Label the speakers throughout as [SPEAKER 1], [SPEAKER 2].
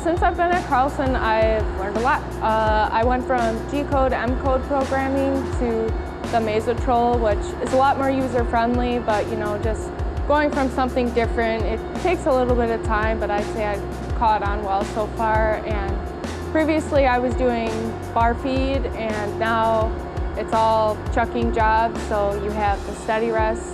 [SPEAKER 1] Since I've been at Carlson, I've learned a lot. I went from G-code, M-code programming to the Mazotrol, which is a lot more user-friendly, but just going from something different, it takes a little bit of time, but I'd say I've caught on well so far. And previously I was doing bar feed, and now it's all chucking jobs, so you have the steady rests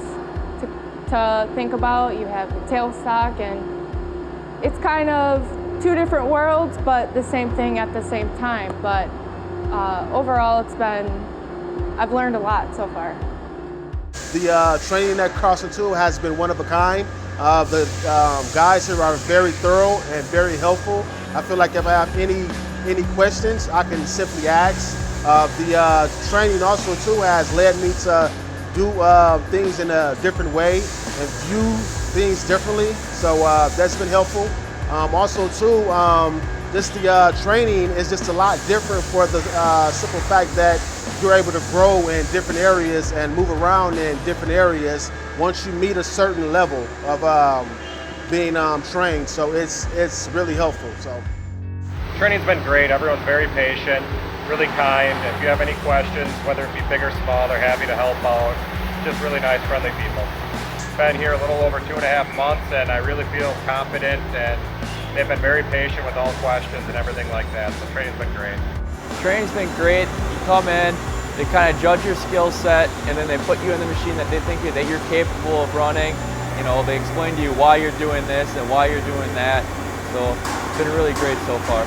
[SPEAKER 1] to think about, you have the tailstock, and it's kind of two different worlds, but the same thing at the same time. But overall, I've learned a lot so far.
[SPEAKER 2] The training at Carlson too has been one of a kind. The guys here are very thorough and very helpful. I feel like if I have any questions, I can simply ask. The training also too has led me to do things in a different way and view things differently. So that's been helpful. Also too, just the training is just a lot different for the simple fact that you're able to grow in different areas and move around in different areas once you meet a certain level of being trained. So it's really helpful. So
[SPEAKER 3] training's been great. Everyone's very patient, really kind. If you have any questions, whether it be big or small, they're happy to help out. Just really nice, friendly people. Been here a little over 2.5 months, and I really feel confident, and they've been very patient with all questions and everything like that. So training's been great.
[SPEAKER 4] Training's been great. You come in, they kind of judge your skill set, and then they put you in the machine that they think that you're capable of running. They explain to you why you're doing this and why you're doing that. So it's been really great so far.